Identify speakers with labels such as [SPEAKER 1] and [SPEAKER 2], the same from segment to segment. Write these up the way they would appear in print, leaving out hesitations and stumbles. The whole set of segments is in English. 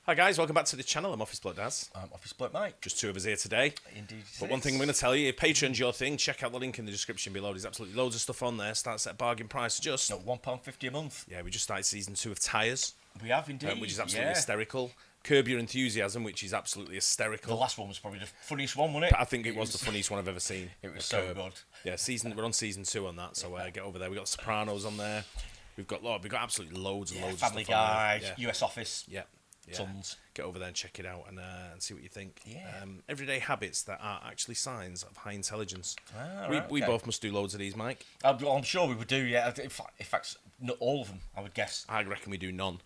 [SPEAKER 1] Hi guys, welcome back to the channel. I'm Office Bloke Daz.
[SPEAKER 2] I'm Office Bloke Mike.
[SPEAKER 1] Just two of us here today.
[SPEAKER 2] Indeed.
[SPEAKER 1] But one thing I'm going to tell you, if Patreon's your thing, check out the link in the description below. There's absolutely loads of stuff on there. Starts at a bargain price. Just
[SPEAKER 2] no, £1.50 a month.
[SPEAKER 1] Yeah, we just started season 2 of Tyres.
[SPEAKER 2] We have indeed,
[SPEAKER 1] which is absolutely hysterical. Curb Your Enthusiasm, which is absolutely hysterical.
[SPEAKER 2] The last one was probably the funniest one, wasn't it?
[SPEAKER 1] I think it was the funniest one I've ever seen.
[SPEAKER 2] It was so good.
[SPEAKER 1] Yeah, we're on season 2 on that, so get over there. We've got Sopranos on there. We've got absolutely loads and loads
[SPEAKER 2] Family
[SPEAKER 1] of stuff
[SPEAKER 2] Guy,
[SPEAKER 1] on there.
[SPEAKER 2] US Office.
[SPEAKER 1] Yeah.
[SPEAKER 2] Tons.
[SPEAKER 1] Get over there and check it out and see what you think.
[SPEAKER 2] Yeah.
[SPEAKER 1] Everyday habits that are actually signs of high intelligence.
[SPEAKER 2] We
[SPEAKER 1] both must do loads of these, Mike.
[SPEAKER 2] I'm sure we would do, yeah. In fact, not all of them, I would guess.
[SPEAKER 1] I reckon we do none.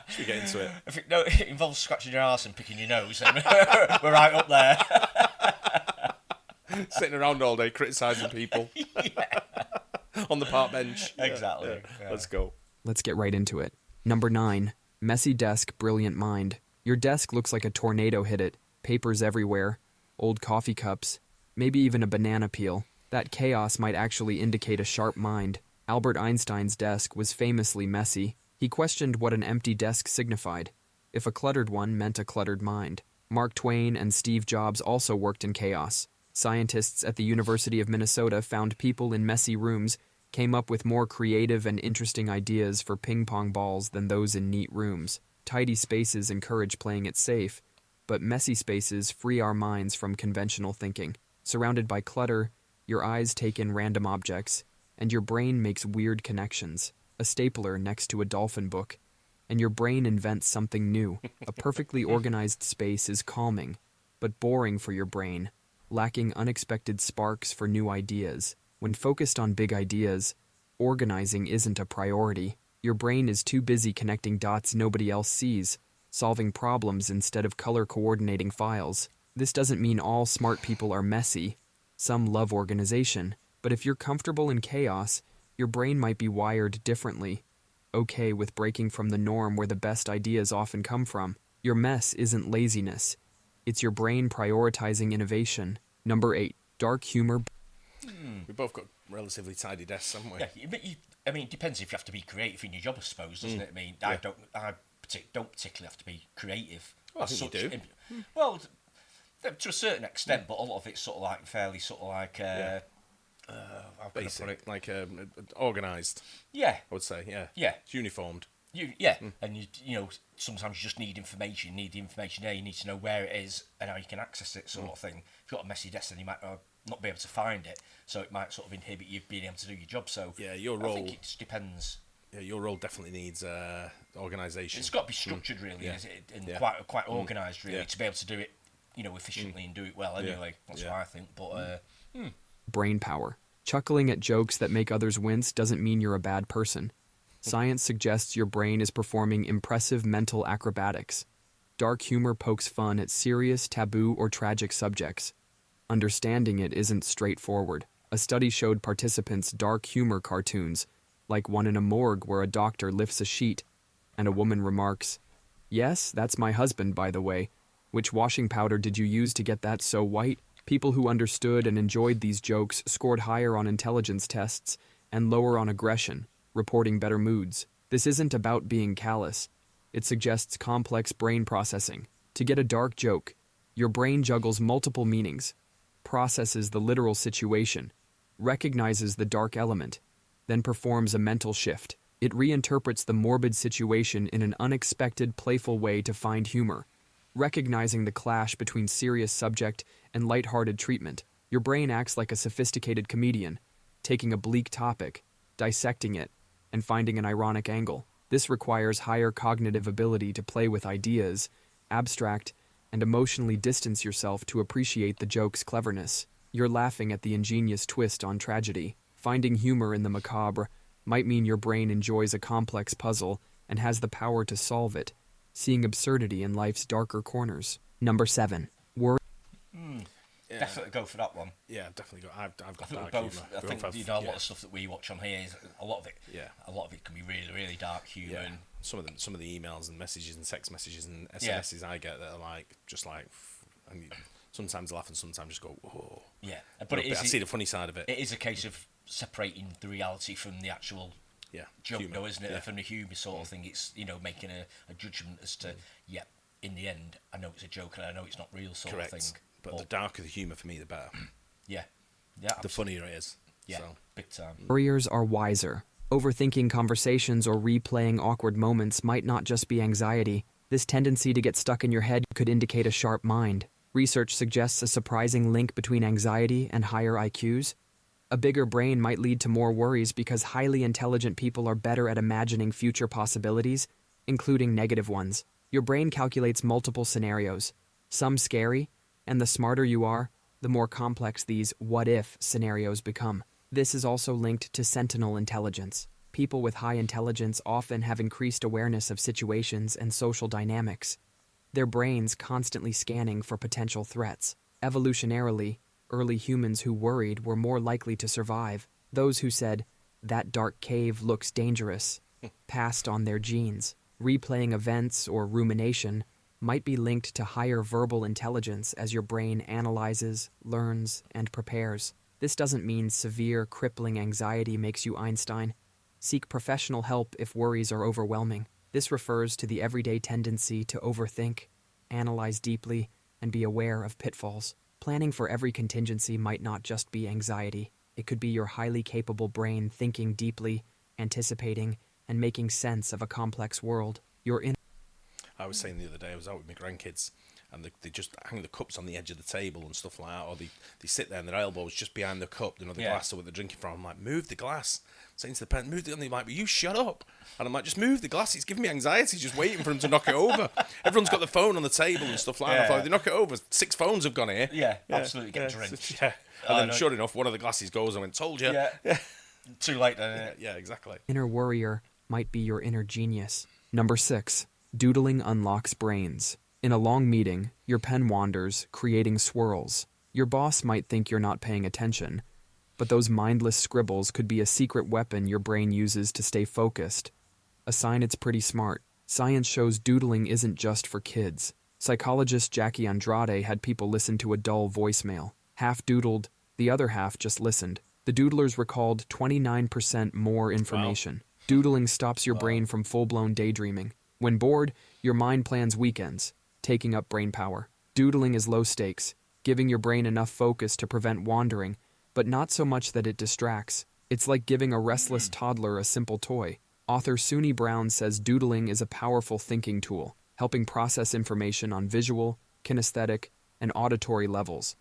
[SPEAKER 1] Should we get into it?
[SPEAKER 2] If it involves scratching your arse and picking your nose, then we're right up there.
[SPEAKER 1] Sitting around all day criticising people. On the park bench.
[SPEAKER 2] Exactly.
[SPEAKER 1] Yeah. Let's go.
[SPEAKER 3] Let's get right into it. Number 9. Messy desk, brilliant mind. Your desk looks like a tornado hit it. Papers everywhere. Old coffee cups. Maybe even a banana peel. That chaos might actually indicate a sharp mind. Albert Einstein's desk was famously messy. He questioned what an empty desk signified, if a cluttered one meant a cluttered mind. Mark Twain and Steve Jobs also worked in chaos. Scientists at the University of Minnesota found people in messy rooms came up with more creative and interesting ideas for ping-pong balls than those in neat rooms. Tidy spaces encourage playing it safe, but messy spaces free our minds from conventional thinking. Surrounded by clutter, your eyes take in random objects, and your brain makes weird connections. A stapler next to a dolphin book, and your brain invents something new. A perfectly organized space is calming, but boring for your brain, lacking unexpected sparks for new ideas. When focused on big ideas, organizing isn't a priority. Your brain is too busy connecting dots nobody else sees, solving problems instead of color coordinating files. This doesn't mean all smart people are messy. Some love organization, but if you're comfortable in chaos, your brain might be wired differently, okay with breaking from the norm where the best ideas often come from. Your mess isn't laziness. It's your brain prioritizing innovation. Number 8. Dark humor.
[SPEAKER 1] We both got relatively tidy desks, haven't we?
[SPEAKER 2] Yeah, I mean, it depends if you have to be creative in your job, I suppose, doesn't it? I mean, I don't particularly have to be creative.
[SPEAKER 1] Well, I think you do.
[SPEAKER 2] Well, to a certain extent, but a lot of it's sort of like fairly sort of like how can
[SPEAKER 1] Basic,
[SPEAKER 2] I put it?
[SPEAKER 1] like organised.
[SPEAKER 2] Yeah,
[SPEAKER 1] I would say, yeah.
[SPEAKER 2] Yeah.
[SPEAKER 1] It's uniformed.
[SPEAKER 2] And you know, sometimes you just need information. You need the information there. You need to know where it is and how you can access it, sort of thing. If you've got a messy desk, then you might not be able to find it, so it might sort of inhibit you being able to do your job. So
[SPEAKER 1] yeah, your role.
[SPEAKER 2] I think it just depends.
[SPEAKER 1] Yeah, your role definitely needs organisation.
[SPEAKER 2] It's got to be structured, really, is it? And quite organised, really, to be able to do it, efficiently and do it well. Anyway, that's what I think. But
[SPEAKER 3] Brain power. Chuckling at jokes that make others wince doesn't mean you're a bad person. Science suggests your brain is performing impressive mental acrobatics. Dark humor pokes fun at serious, taboo, or tragic subjects. Understanding it isn't straightforward. A study showed participants dark humor cartoons, like one in a morgue where a doctor lifts a sheet, and a woman remarks, "Yes, that's my husband, by the way. Which washing powder did you use to get that so white?" People who understood and enjoyed these jokes scored higher on intelligence tests and lower on aggression, reporting better moods. This isn't about being callous. It suggests complex brain processing. To get a dark joke, your brain juggles multiple meanings, processes the literal situation, recognizes the dark element, then performs a mental shift. It reinterprets the morbid situation in an unexpected, playful way to find humor. Recognizing the clash between serious subject and lighthearted treatment, your brain acts like a sophisticated comedian, taking a bleak topic, dissecting it, and finding an ironic angle. This requires higher cognitive ability to play with ideas, abstract, and emotionally distance yourself to appreciate the joke's cleverness. You're laughing at the ingenious twist on tragedy. Finding humor in the macabre might mean your brain enjoys a complex puzzle and has the power to solve it, seeing absurdity in life's darker corners. Number 7. Worry.
[SPEAKER 1] Yeah.
[SPEAKER 2] Definitely go for that one.
[SPEAKER 1] Yeah, definitely go. I've got
[SPEAKER 2] I think
[SPEAKER 1] dark
[SPEAKER 2] we both.
[SPEAKER 1] humour.
[SPEAKER 2] I think
[SPEAKER 1] both have,
[SPEAKER 2] a lot of stuff that we watch on here is a lot of it.
[SPEAKER 1] Yeah.
[SPEAKER 2] A lot of it can be really, really dark humour.
[SPEAKER 1] Yeah. Some of the emails and messages and text messages and SMSs I get that are like just like, and sometimes laugh and sometimes just go, whoa.
[SPEAKER 2] Yeah, but
[SPEAKER 1] I see the funny side of it.
[SPEAKER 2] It is a case of separating the reality from the actual joke,
[SPEAKER 1] humour.
[SPEAKER 2] though, isn't it?
[SPEAKER 1] Yeah.
[SPEAKER 2] From the humour sort of thing, it's, you know, making a judgment as to, in the end, I know it's a joke and I know it's not real sort
[SPEAKER 1] Correct.
[SPEAKER 2] of thing.
[SPEAKER 1] But the darker the humour for me, the better.
[SPEAKER 2] Yeah.
[SPEAKER 1] The
[SPEAKER 2] Absolutely.
[SPEAKER 1] funnier it is.
[SPEAKER 2] Yeah,
[SPEAKER 1] So.
[SPEAKER 2] big time.
[SPEAKER 3] Warriors are wiser. Overthinking conversations or replaying awkward moments might not just be anxiety. This tendency to get stuck in your head could indicate a sharp mind. Research suggests a surprising link between anxiety and higher IQs. A bigger brain might lead to more worries because highly intelligent people are better at imagining future possibilities, including negative ones. Your brain calculates multiple scenarios, some scary, and the smarter you are, the more complex these what-if scenarios become. This is also linked to sentinel intelligence. People with high intelligence often have increased awareness of situations and social dynamics, their brains constantly scanning for potential threats. Evolutionarily, early humans who worried were more likely to survive. Those who said, "That dark cave looks dangerous," passed on their genes. Replaying events or rumination might be linked to higher verbal intelligence as your brain analyzes, learns, and prepares. This doesn't mean severe, crippling anxiety makes you Einstein. Seek professional help if worries are overwhelming. This refers to the everyday tendency to overthink, analyze deeply, and be aware of pitfalls. Planning for every contingency might not just be anxiety. It could be your highly capable brain thinking deeply, anticipating, and making sense of a complex world.
[SPEAKER 1] I was saying the other day, I was out with my grandkids, and they just hang the cups on the edge of the table and stuff like that, or they sit there and their elbows just behind the cup, the glass or what they're drinking from. I'm like, move the glass. I'm saying to the parent, move the, and they're like, well, you shut up. And I'm like, just move the glass. It's giving me anxiety just waiting for them to knock it over. Everyone's got the phone on the table and stuff like that. I thought, if they knock it over, 6 phones have gone here.
[SPEAKER 2] Yeah, absolutely, get drenched.
[SPEAKER 1] Yeah. And then sure enough, one of the glasses goes, I went, told you.
[SPEAKER 2] Yeah. Too late then.
[SPEAKER 1] Yeah, exactly.
[SPEAKER 3] Inner warrior might be your inner genius. Number 6. Doodling unlocks brains. In a long meeting, your pen wanders, creating swirls. Your boss might think you're not paying attention, but those mindless scribbles could be a secret weapon your brain uses to stay focused. A sign it's pretty smart. Science shows doodling isn't just for kids. Psychologist Jackie Andrade had people listen to a dull voicemail. Half doodled, the other half just listened. The doodlers recalled 29% more information. Wow. Doodling stops your brain from full-blown daydreaming. When bored, your mind plans weekends, taking up brain power. Doodling is low stakes, giving your brain enough focus to prevent wandering, but not so much that it distracts. It's like giving a restless toddler a simple toy. Author Suni Brown says doodling is a powerful thinking tool, helping process information on visual, kinesthetic, and auditory levels.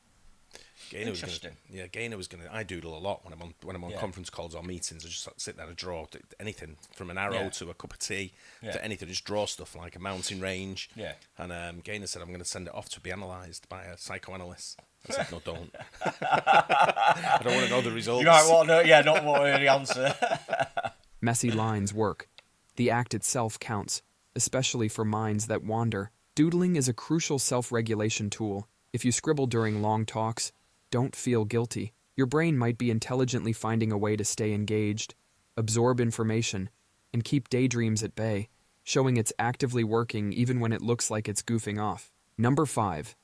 [SPEAKER 2] Interesting.
[SPEAKER 1] Gaynor was gonna. I doodle a lot when I'm on conference calls or meetings. I just sit there and draw anything from an arrow to a cup of tea to anything. Just draw stuff like a mountain range. Yeah. And Gaynor said I'm going to send it off to be analysed by a psychoanalyst. I said no, don't. I don't want to know the results.
[SPEAKER 2] You might want to, not want to hear the answer.
[SPEAKER 3] Messy lines work. The act itself counts, especially for minds that wander. Doodling is a crucial self-regulation tool. If you scribble during long talks, don't feel guilty. Your brain might be intelligently finding a way to stay engaged, absorb information, and keep daydreams at bay, showing it's actively working even when it looks like it's goofing off. Number 5.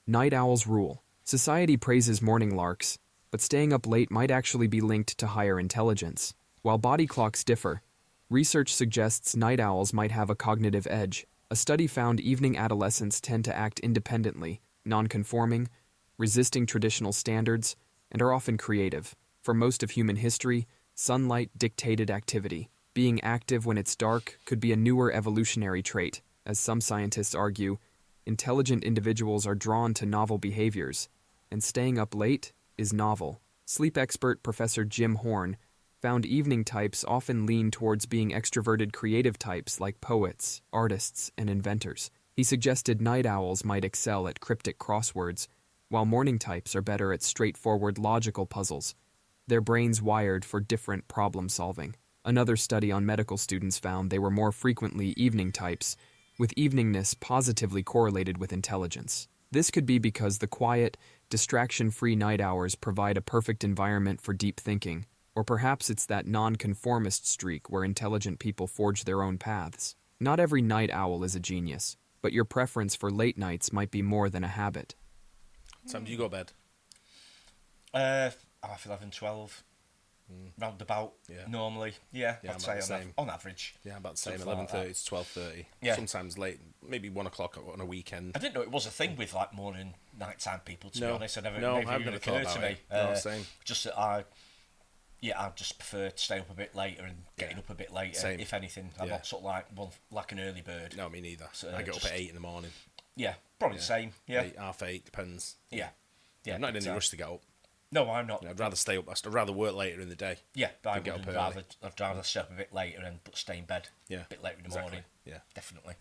[SPEAKER 3] Night owls rule. Society praises morning larks, but staying up late might actually be linked to higher intelligence. While body clocks differ, research suggests night owls might have a cognitive edge. A study found evening adolescents tend to act independently, non-conforming, resisting traditional standards, and are often creative. For most of human history, sunlight dictated activity. Being active when it's dark could be a newer evolutionary trait. As some scientists argue, intelligent individuals are drawn to novel behaviors, and staying up late is novel. Sleep expert Professor Jim Horn found evening types often lean towards being extroverted creative types like poets, artists, and inventors. He suggested night owls might excel at cryptic crosswords, while morning types are better at straightforward logical puzzles. Their brains wired for different problem solving. Another study on medical students found they were more frequently evening types, with eveningness positively correlated with intelligence. This could be because the quiet, distraction-free night hours provide a perfect environment for deep thinking, or perhaps it's that non-conformist streak where intelligent people forge their own paths. Not every night owl is a genius, but your preference for late nights might be more than a habit.
[SPEAKER 1] What time do you go to bed?
[SPEAKER 2] Half 11, 12. roundabout
[SPEAKER 1] Yeah.
[SPEAKER 2] normally. Yeah,
[SPEAKER 1] Yeah,
[SPEAKER 2] I'd
[SPEAKER 1] I'm
[SPEAKER 2] say
[SPEAKER 1] about the same.
[SPEAKER 2] on average.
[SPEAKER 1] Yeah, about the same.
[SPEAKER 2] Something like
[SPEAKER 1] 11:30 to 12:30.
[SPEAKER 2] Yeah.
[SPEAKER 1] Sometimes late, maybe 1 o'clock on a weekend.
[SPEAKER 2] I didn't know it was a thing with like morning, nighttime people. To be
[SPEAKER 1] No.
[SPEAKER 2] honest,
[SPEAKER 1] No,
[SPEAKER 2] never
[SPEAKER 1] I've
[SPEAKER 2] even
[SPEAKER 1] never thought
[SPEAKER 2] occurred to
[SPEAKER 1] about
[SPEAKER 2] me.
[SPEAKER 1] it. No, same.
[SPEAKER 2] Just that I just prefer to stay up a bit later and getting up a bit later.
[SPEAKER 1] Same.
[SPEAKER 2] If anything, I'm
[SPEAKER 1] Yeah.
[SPEAKER 2] not sort of like an early bird.
[SPEAKER 1] No, me neither.
[SPEAKER 2] So,
[SPEAKER 1] I get up
[SPEAKER 2] just-
[SPEAKER 1] at 8 in the morning.
[SPEAKER 2] Yeah, probably the same. Yeah,
[SPEAKER 1] 8, half 8, depends.
[SPEAKER 2] yeah, yeah.
[SPEAKER 1] I'm not in
[SPEAKER 2] but,
[SPEAKER 1] any rush to get up.
[SPEAKER 2] No, I'm not.
[SPEAKER 1] I'd rather stay up. I'd rather work later in the day.
[SPEAKER 2] Yeah, but
[SPEAKER 1] get up
[SPEAKER 2] I'd rather stay up a bit later and stay in bed
[SPEAKER 1] Yeah,
[SPEAKER 2] a bit later in the
[SPEAKER 1] exactly.
[SPEAKER 2] morning.
[SPEAKER 1] Yeah.
[SPEAKER 2] Definitely.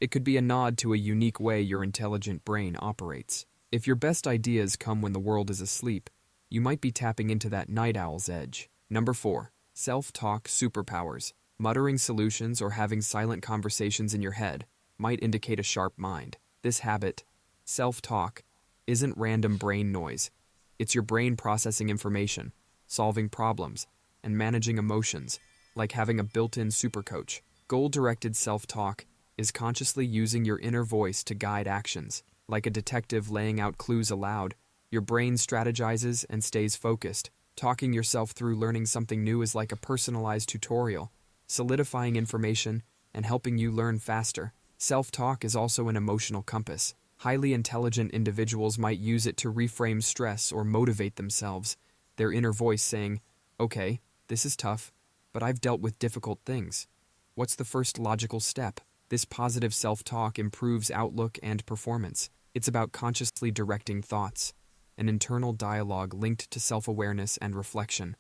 [SPEAKER 3] It could be a nod to a unique way your intelligent brain operates. If your best ideas come when the world is asleep, you might be tapping into that night owl's edge. Number 4. Self-talk superpowers. Muttering solutions or having silent conversations in your head might indicate a sharp mind. This habit, self-talk, isn't random brain noise. It's your brain processing information, solving problems, and managing emotions, like having a built-in supercoach. Goal-directed self-talk is consciously using your inner voice to guide actions. Like a detective laying out clues aloud, your brain strategizes and stays focused. Talking yourself through learning something new is like a personalized tutorial, solidifying information and helping you learn faster. Self-talk is also an emotional compass. Highly intelligent individuals might use it to reframe stress or motivate themselves, their inner voice saying, "Okay, this is tough, but I've dealt with difficult things. What's the first logical step?" This positive self-talk improves outlook and performance. It's about consciously directing thoughts, an internal dialogue linked to self-awareness and reflection,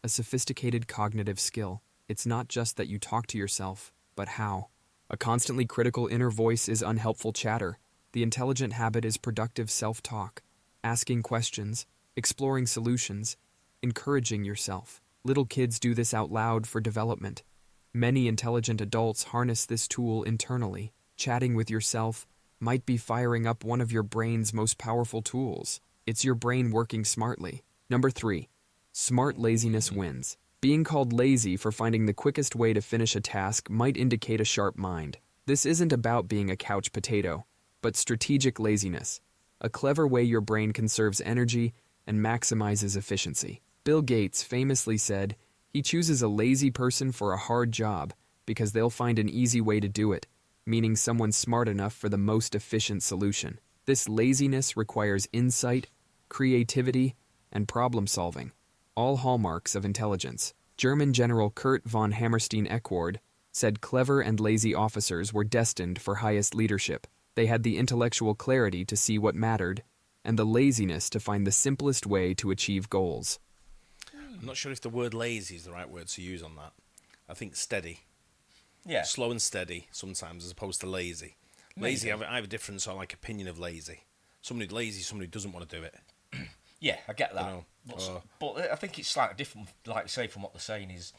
[SPEAKER 3] a sophisticated cognitive skill. It's not just that you talk to yourself, but how. A constantly critical inner voice is unhelpful chatter. The intelligent habit is productive self-talk, asking questions, exploring solutions, encouraging yourself. Little kids do this out loud for development. Many intelligent adults harness this tool internally. Chatting with yourself might be firing up one of your brain's most powerful tools. It's your brain working smartly. Number 3. Smart laziness wins. Being called lazy for finding the quickest way to finish a task might indicate a sharp mind. This isn't about being a couch potato, but strategic laziness, a clever way your brain conserves energy and maximizes efficiency. Bill Gates famously said he chooses a lazy person for a hard job because they'll find an easy way to do it, meaning someone smart enough for the most efficient solution. This laziness requires insight, creativity, and problem solving, all hallmarks of intelligence. German General Kurt von Hammerstein-Eckward said clever and lazy officers were destined for highest leadership. They had the intellectual clarity to see what mattered, and the laziness to find the simplest way to achieve goals.
[SPEAKER 1] I'm not sure if the word lazy is the right word to use on that. I think steady.
[SPEAKER 2] Yeah.
[SPEAKER 1] Slow and steady sometimes as opposed to lazy. Lazy, I have a different sort of like opinion of lazy. Somebody lazy, somebody doesn't want to do it.
[SPEAKER 2] Yeah, I get that.
[SPEAKER 1] You know,
[SPEAKER 2] but I think it's slightly different, like you say, from what they're saying is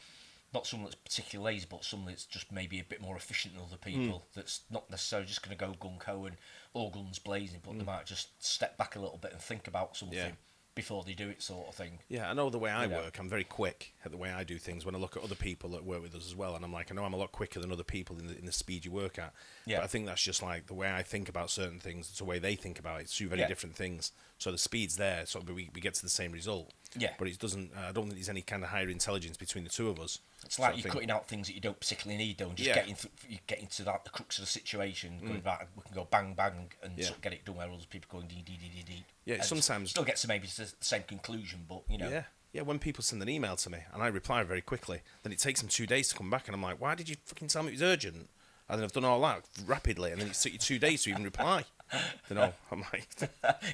[SPEAKER 2] not someone that's particularly lazy, but someone that's just maybe a bit more efficient than other people. That's not necessarily just going to go gung-ho and all guns blazing, but they might just step back a little bit and think about something before they do it, sort of thing.
[SPEAKER 1] Yeah, I know the way I
[SPEAKER 2] Yeah.
[SPEAKER 1] work. I'm very quick at the way I do things when I look at other people that work with us as well. And I'm like, I know I'm a lot quicker than other people in the speed you work at.
[SPEAKER 2] Yeah.
[SPEAKER 1] But I think that's just like the way I think about certain things. It's the way they think about it. It's two very different things. So the speed's there, so we get to the same result.
[SPEAKER 2] Yeah.
[SPEAKER 1] But it doesn't. I don't think there's any kind of higher intelligence between the two of us.
[SPEAKER 2] It's like you're cutting out things that you don't particularly need, though, and just getting to like the crux of the situation. Going right, we can go bang bang and sort of get it done. Where other people going dee dee dee dee dee.
[SPEAKER 1] Yeah,
[SPEAKER 2] and
[SPEAKER 1] sometimes
[SPEAKER 2] still gets to maybe the same conclusion, but you know.
[SPEAKER 1] Yeah. When people send an email to me and I reply very quickly, then it takes them 2 days to come back, and I'm like, why did you fucking tell me it was urgent? And then I've done all that rapidly, and then it took you 2 days to even reply. You know, I'm like,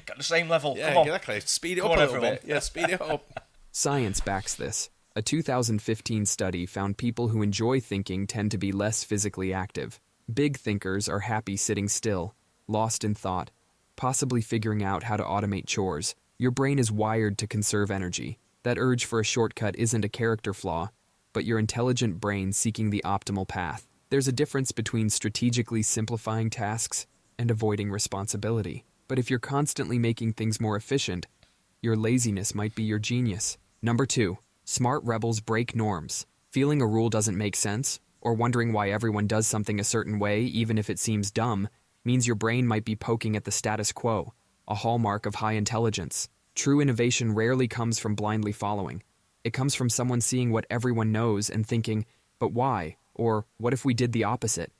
[SPEAKER 2] Got the same level.
[SPEAKER 1] yeah,
[SPEAKER 2] Come on.
[SPEAKER 1] exactly. Speed it
[SPEAKER 2] Come
[SPEAKER 1] up
[SPEAKER 2] on,
[SPEAKER 1] a little
[SPEAKER 2] everyone.
[SPEAKER 1] bit. Yeah, speed it up.
[SPEAKER 3] Science backs this. A 2015 study found people who enjoy thinking tend to be less physically active. Big thinkers are happy sitting still, lost in thought, possibly figuring out how to automate chores. Your brain is wired to conserve energy. That urge for a shortcut isn't a character flaw, but your intelligent brain seeking the optimal path. There's a difference between strategically simplifying tasks and avoiding responsibility. But if you're constantly making things more efficient, your laziness might be your genius. Number 2. Smart rebels break norms. Feeling a rule doesn't make sense, or wondering why everyone does something a certain way even if it seems dumb, means your brain might be poking at the status quo, a hallmark of high intelligence. True innovation rarely comes from blindly following. It comes from someone seeing what everyone knows and thinking, but why? Or what if we did the opposite?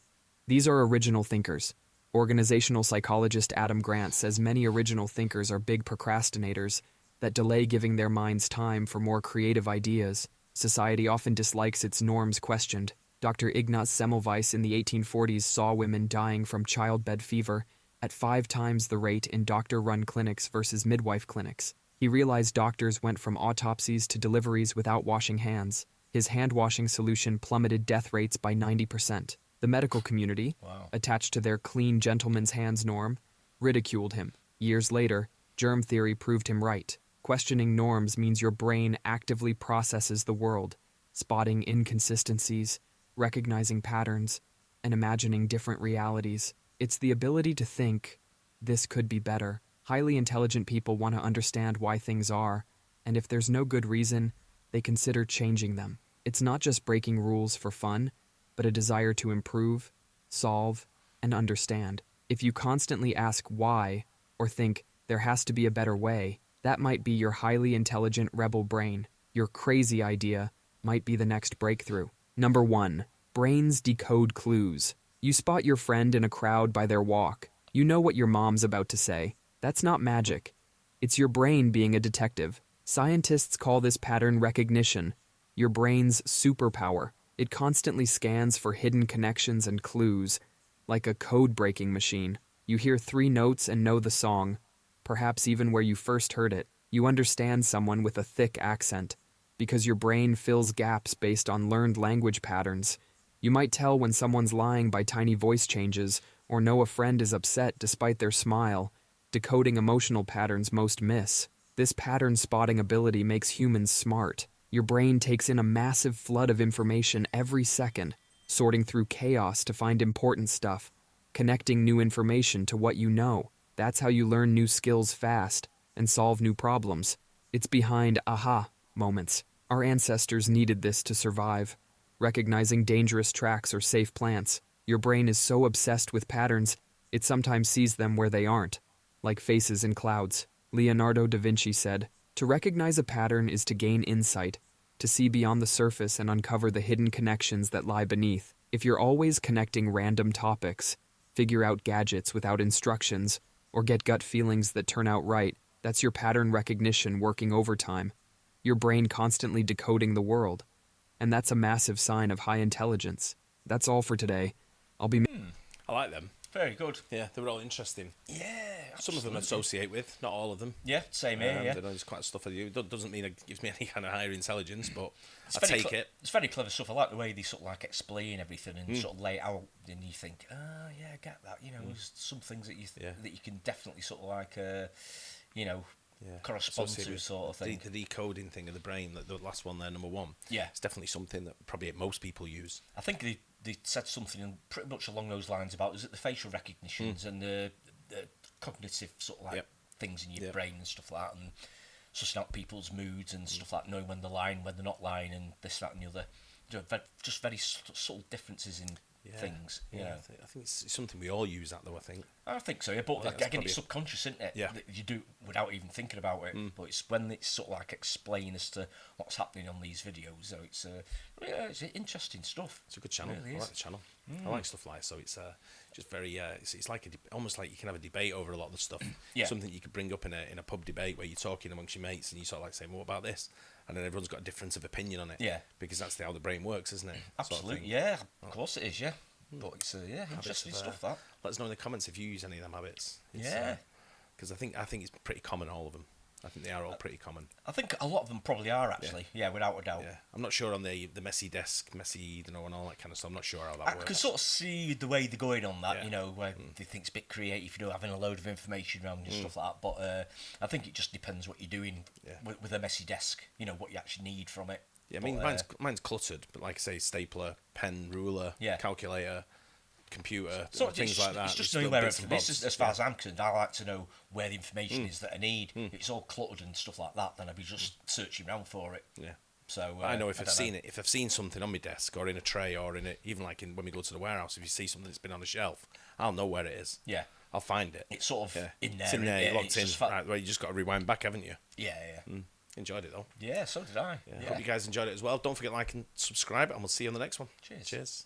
[SPEAKER 3] These are original thinkers. Organizational psychologist Adam Grant says many original thinkers are big procrastinators that delay giving their minds time for more creative ideas. Society often dislikes its norms questioned. Dr. Ignaz Semmelweis in the 1840s saw women dying from childbed fever at 5 times the rate in doctor-run clinics versus midwife clinics. He realized doctors went from autopsies to deliveries without washing hands. His hand-washing solution plummeted death rates by 90%. The medical community, attached to their clean gentleman's hands norm, ridiculed him. Years later, germ theory proved him right. Questioning norms means your brain actively processes the world, spotting inconsistencies, recognizing patterns, and imagining different realities. It's the ability to think, this could be better. Highly intelligent people want to understand why things are, and if there's no good reason, they consider changing them. It's not just breaking rules for fun, but a desire to improve, solve, and understand. If you constantly ask why, or think there has to be a better way, that might be your highly intelligent rebel brain. Your crazy idea might be the next breakthrough. Number 1. Brains decode clues. You spot your friend in a crowd by their walk. You know what your mom's about to say. That's not magic. It's your brain being a detective. Scientists call this pattern recognition, your brain's superpower. It constantly scans for hidden connections and clues, like a code-breaking machine. You hear 3 notes and know the song, perhaps even where you first heard it. You understand someone with a thick accent, because your brain fills gaps based on learned language patterns. You might tell when someone's lying by tiny voice changes, or know a friend is upset despite their smile, decoding emotional patterns most miss. This pattern spotting ability makes humans smart. Your brain takes in a massive flood of information every second, sorting through chaos to find important stuff, connecting new information to what you know. That's how you learn new skills fast and solve new problems. It's behind aha moments. Our ancestors needed this to survive. Recognizing dangerous tracks or safe plants. Your brain is so obsessed with patterns, it sometimes sees them where they aren't, like faces in clouds. Leonardo da Vinci said, "To recognize a pattern is to gain insight, to see beyond the surface and uncover the hidden connections that lie beneath." If you're always connecting random topics, figure out gadgets without instructions, or get gut feelings that turn out right, that's your pattern recognition working overtime. Your brain constantly decoding the world. And that's a massive sign of high intelligence. That's all for today. I'll be...
[SPEAKER 1] I like them.
[SPEAKER 2] Very good.
[SPEAKER 1] Yeah, they were all interesting.
[SPEAKER 2] Yeah,
[SPEAKER 1] Some of them I associate with, not all of them.
[SPEAKER 2] Yeah, same here, yeah.
[SPEAKER 1] There's quite stuff I do. Doesn't mean it gives me any kind of higher intelligence, but
[SPEAKER 2] It's
[SPEAKER 1] I
[SPEAKER 2] very
[SPEAKER 1] take it.
[SPEAKER 2] It's very clever stuff. I like the way they sort of like explain everything and sort of lay it out, and you think, yeah, I get that. You know, there's some things that you can definitely sort of like, correspond
[SPEAKER 1] Associate
[SPEAKER 2] to,
[SPEAKER 1] with
[SPEAKER 2] sort of thing.
[SPEAKER 1] The decoding thing of the brain, the last one there, number 1.
[SPEAKER 2] Yeah.
[SPEAKER 1] It's definitely something that probably most people use.
[SPEAKER 2] I think they said something pretty much along those lines about, is it the facial recognitions and the cognitive sort of like things in your brain and stuff like that, and sussing out people's moods and stuff like knowing when they're lying, when they're not lying, and this, that, and the other. Just very subtle differences in things.
[SPEAKER 1] Yeah, I think it's something we all use that though.
[SPEAKER 2] I think so, yeah. But again, it's subconscious, isn't it?
[SPEAKER 1] Yeah.
[SPEAKER 2] That you do without even thinking about it. But it's when it's sort of like explained as to what's happening on these videos. So it's interesting stuff.
[SPEAKER 1] It's a good channel.
[SPEAKER 2] It really
[SPEAKER 1] I like
[SPEAKER 2] is.
[SPEAKER 1] the channel. I like stuff like so. It's just very. It's like almost like you can have a debate over a lot of the stuff.
[SPEAKER 2] Yeah.
[SPEAKER 1] Something you could bring up in a pub debate where you're talking amongst your mates and you sort of like saying, "Well, what about this?" And then everyone's got a difference of opinion on it.
[SPEAKER 2] Yeah.
[SPEAKER 1] Because that's how the brain works, isn't it?
[SPEAKER 2] Absolutely,
[SPEAKER 1] Sort of thing.
[SPEAKER 2] yeah. Of course it is, yeah. But it's interesting stuff, that.
[SPEAKER 1] Let us know in the comments if you use any of them habits.
[SPEAKER 2] Yeah.
[SPEAKER 1] Because I think it's pretty common, all of them. I think they are all pretty common.
[SPEAKER 2] I think a lot of them probably are, actually. Yeah, without a doubt.
[SPEAKER 1] Yeah, I'm not sure on the messy desk, and all that kind of stuff. I'm not sure how that
[SPEAKER 2] I
[SPEAKER 1] works.
[SPEAKER 2] can sort of see the way they're going on that, where they think it's a bit creative, having a load of information around and stuff like that. But I think it just depends what you're doing with a messy desk, what you actually need from it.
[SPEAKER 1] Yeah, I mean, mine's cluttered, but like I say, stapler, pen, ruler, calculator, computer, things like that.
[SPEAKER 2] It's just knowing where everything is. As far as I'm concerned, I like to know where the information is that I need. If it's all cluttered and stuff like that, then I'd be just searching around for it.
[SPEAKER 1] Yeah.
[SPEAKER 2] So
[SPEAKER 1] I know if I've seen it, if I've seen something on my desk or in a tray or in it, even like when we go to the warehouse, if you see something that's been on a shelf, I'll know where it is.
[SPEAKER 2] Yeah.
[SPEAKER 1] I'll find it.
[SPEAKER 2] It's sort of in there.
[SPEAKER 1] It's in there, locked in. Right, well, you just got to rewind back, haven't you?
[SPEAKER 2] Yeah, yeah.
[SPEAKER 1] Enjoyed it though.
[SPEAKER 2] Yeah, so did I.
[SPEAKER 1] Yeah. Hope you guys enjoyed it as well. Don't forget to like and subscribe, and we'll see you on the next one.
[SPEAKER 2] Cheers.
[SPEAKER 1] Cheers.